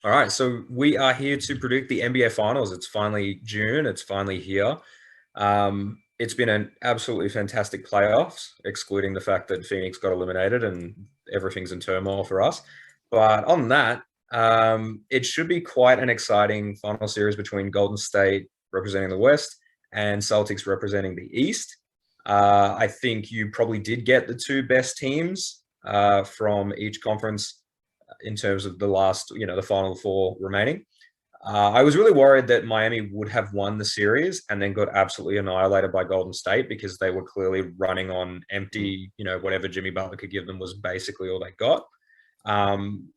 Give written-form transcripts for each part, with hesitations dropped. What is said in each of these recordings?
All right, so we are here to predict the NBA Finals. It's finally June. It's finally here. It's been an absolutely fantastic playoffs, excluding the fact that Phoenix got eliminated and everything's in turmoil for us. But on that, it should be quite an exciting final series between Golden State representing the West and Celtics representing the East. I think you probably did get the two best teams from each conference in terms of the last, the final four remaining. I was really worried that Miami would have won the series and then got absolutely annihilated by Golden State because they were clearly running on empty, whatever Jimmy Butler could give them was basically all they got. Um,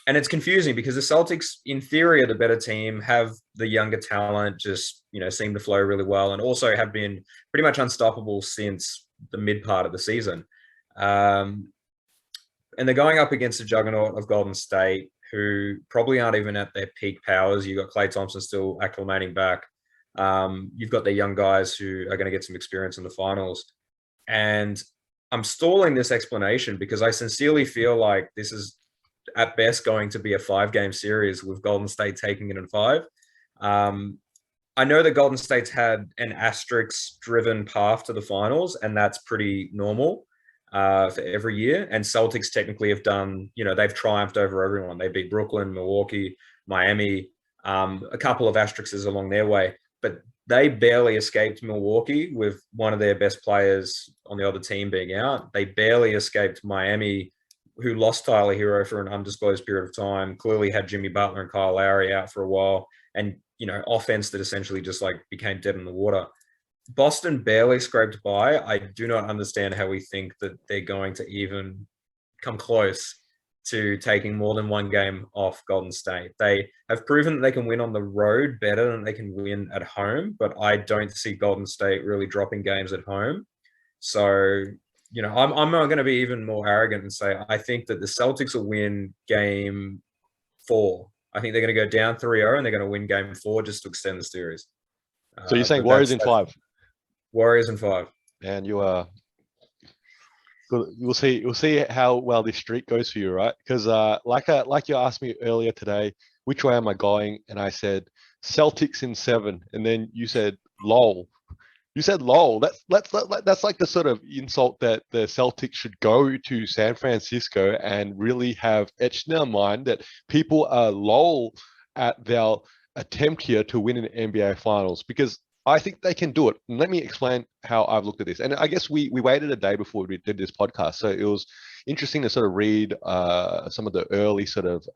and it's confusing because the Celtics, in theory, are the better team, have the younger talent, just, seem to flow really well, and also have been pretty much unstoppable since the mid part of the season. Um, and they're going up against a juggernaut of Golden State, who probably aren't even at their peak powers. You've got Klay Thompson still acclimating back. You've got the young guys who are going to get some experience in the finals. And I'm stalling this explanation because I sincerely feel like this is at best going to be a 5-game series with Golden State taking it in five. Um, I know that Golden State's had an asterisk driven path to the finals, and that's pretty normal for every year. And Celtics technically have done, they've triumphed over everyone. They beat Brooklyn, Milwaukee, Miami, a couple of asterisks along their way, but they barely escaped Milwaukee with one of their best players on the other team being out. They barely escaped Miami, who lost Tyler Hero for an undisclosed period of time, clearly had Jimmy Butler and Kyle Lowry out for a while, and offense that essentially just like became dead in the water. Boston barely scraped by. I do not understand how we think that they're going to even come close to taking more than one game off Golden State. They have proven that they can win on the road better than they can win at home, but I don't see Golden State really dropping games at home. So, I'm not going to be even more arrogant and say I think that the Celtics will win game four. I think they're going to go down 3-0 and they're going to win game four just to extend the series. So you're saying But Warriors that's in five, Warriors in five. and you are. We'll see how well this streak goes for you, right? Because like you asked me earlier today, which way am I going? And I said Celtics in seven, and then you said lol. You said lol. That's like the sort of insult that the Celtics should go to San Francisco and really have etched in their mind that people are lol at their attempt here to win an NBA Finals, because I think they can do it. And let me explain how I've looked at this. And I guess we waited a day before we did this podcast, so it was interesting to sort of read some of the early sort of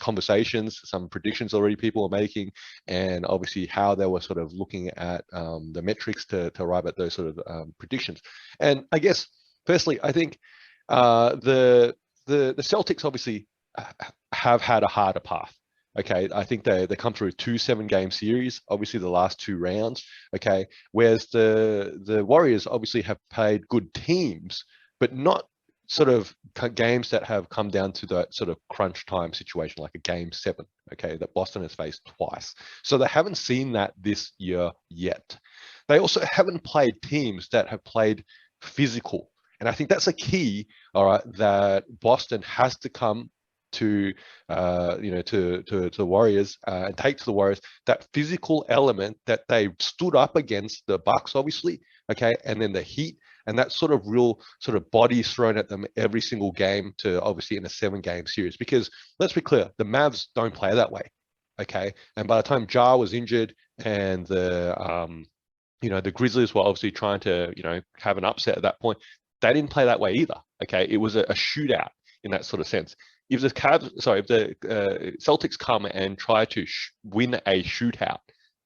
conversations, some predictions already people were making, and obviously how they were sort of looking at the metrics to arrive at those sort of predictions. And I guess, firstly, I think the Celtics obviously have had a harder path. Okay, I think they come through 2 7-game series, obviously the last 2 rounds. Okay, whereas the Warriors obviously have played good teams, but not sort of games that have come down to that sort of crunch time situation, like a game 7. Okay, that Boston has faced twice, so they haven't seen that this year yet. They also haven't played teams that have played physical, and I think that's a key. All right, that Boston has to come to to the Warriors and take to the Warriors that physical element that they stood up against the Bucks, obviously, okay, and then the Heat, and that sort of real sort of bodies thrown at them every single game to obviously in a 7-game series. Because let's be clear, the Mavs don't play that way, okay, and by the time Ja was injured and the Grizzlies were obviously trying to have an upset at that point, they didn't play that way either. Okay, it was a shootout in that sort of sense. If the Celtics come and try to win a shootout,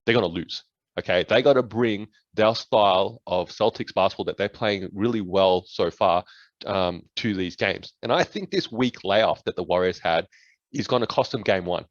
they're going to lose. Okay, they got to bring their style of Celtics basketball that they're playing really well so far to these games. And I think this weak layoff that the Warriors had is going to cost them game one.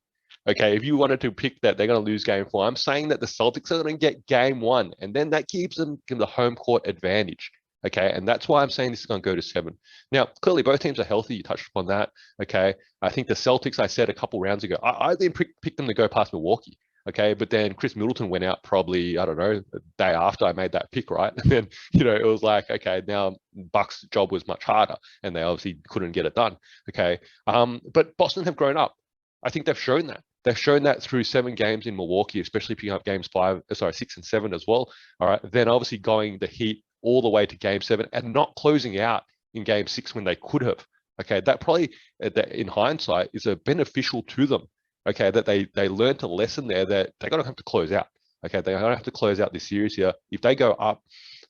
Okay, if you wanted to pick that they're going to lose game four, I'm saying that the Celtics are going to get game one, and then that gives them the home court advantage. Okay, and that's why I'm saying this is going to go to 7. Now, clearly, both teams are healthy. You touched upon that. Okay, I think the Celtics, I said a couple rounds ago, I didn't pick them to go past Milwaukee. Okay, but then Chris Middleton went out probably, I don't know, the day after I made that pick, right? And then, it was like, okay, now Bucks' job was much harder, and they obviously couldn't get it done. Okay, but Boston have grown up. I think they've shown that. They've shown that through 7 games in Milwaukee, especially picking up games 6 and 7 as well. All right. Then obviously going the Heat all the way to game 7 and not closing out in game 6 when they could have. Okay. That probably, in hindsight, is a beneficial to them. Okay. That they learned a lesson there that they're going to have to close out. Okay. They're going to have to close out this series here. If they go up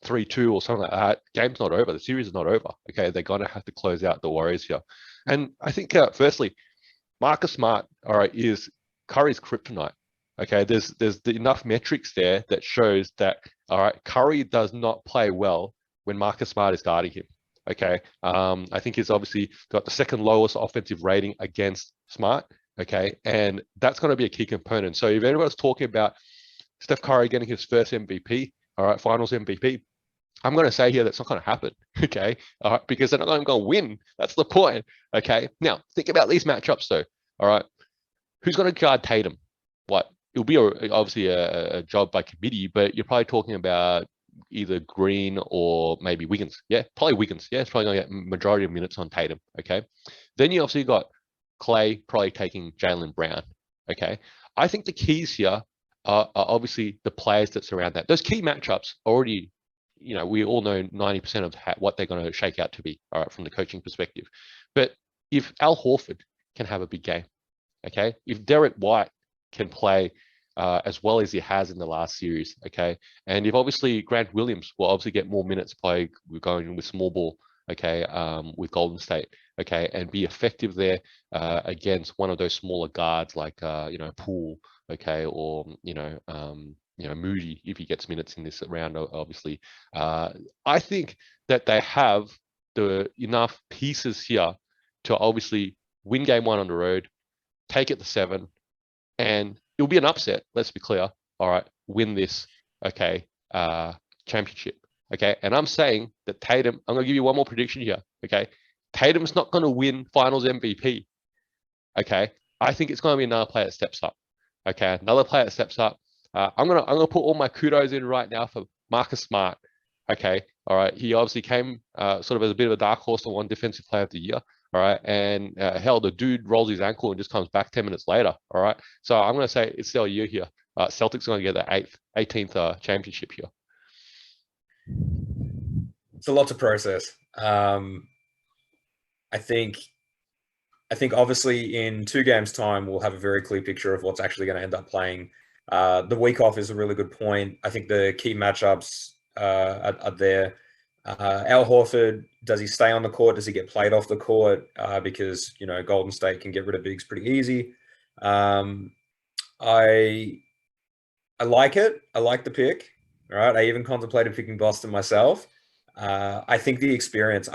3-2 or something like that, game's not over. The series is not over. Okay. They're going to have to close out the Warriors here. And I think, firstly, Marcus Smart, all right, is Curry's kryptonite. Okay, there's enough metrics there that shows that, all right, Curry does not play well when Marcus Smart is guarding him. Okay, I think he's obviously got the second lowest offensive rating against Smart. Okay, and that's going to be a key component. So if anyone's talking about Steph Curry getting his first MVP, all right, Finals MVP, I'm going to say here that's not going to happen, okay? All right, because they're not going to win. That's the point, okay? Now, think about these matchups, though, all right? Who's going to guard Tatum? What? It'll be obviously a job by committee, but you're probably talking about either Green or maybe Wiggins. Yeah, probably Wiggins. Yeah, it's probably going to get majority of minutes on Tatum, okay? Then you obviously got Clay probably taking Jaylen Brown, okay? I think the keys here are obviously the players that surround that. Those key matchups already, we all know 90% of what they're going to shake out to be, all right, from the coaching perspective. But if Al Horford can have a big game, okay, if Derek White can play as well as he has in the last series, okay, and if obviously Grant Williams will obviously get more minutes play, we're going with small ball, okay, with Golden State, okay, and be effective there against one of those smaller guards like Poole, okay, or Moody if he gets minutes in this round, obviously. I think that they have the enough pieces here to obviously win game 1 on the road, take it to 7, and it'll be an upset. Let's be clear. All right, win this, okay, championship, okay. And I'm saying that Tatum. I'm gonna give you one more prediction here, okay. Tatum's not gonna win Finals MVP, okay. I think it's gonna be another player that steps up. Okay, another player that steps up. I'm gonna put all my kudos in right now for Marcus Smart. Okay, all right. He obviously came sort of as a bit of a dark horse to one defensive player of the year. All right, and hell, the dude rolls his ankle and just comes back 10 minutes later. All right, so I'm gonna say it's their year here. Celtics are gonna get the 18th championship here. It's a lot to process. I think obviously in 2 games' time, we'll have a very clear picture of what's actually going to end up playing. The week off is a really good point. I think the key matchups are there. Al Horford, does he stay on the court? Does he get played off the court? Because, Golden State can get rid of bigs pretty easy. I like it. I like the pick. All right. I even contemplated picking Boston myself. I think the experience,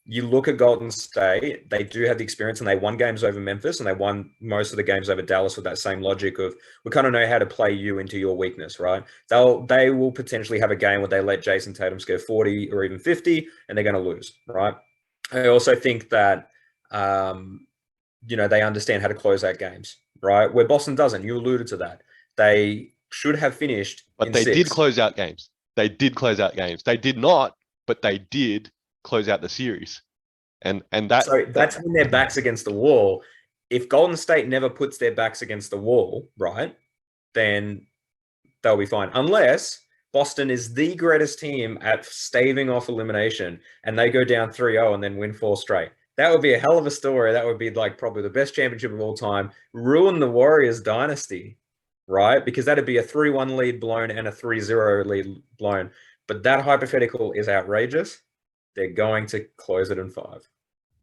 you look at Golden State, they do have the experience, and they won games over Memphis, and they won most of the games over Dallas with that same logic of, we kind of know how to play you into your weakness, right? They will potentially have a game where they let Jason Tatum score 40 or even 50, and they're going to lose, right? I also think that, they understand how to close out games, right? Where Boston doesn't. You alluded to that. They should have finished But they did close out games. They did close out games. They did not, but they did close out the series. And that's when their backs against the wall. If Golden State never puts their backs against the wall, right, then they'll be fine. Unless Boston is the greatest team at staving off elimination and they go down 3-0 and then win 4 straight. That would be a hell of a story. That would be like probably the best championship of all time. Ruin the Warriors dynasty, right? Because that'd be a 3-1 lead blown and a 3-0 lead blown. But that hypothetical is outrageous. They're going to close it in 5.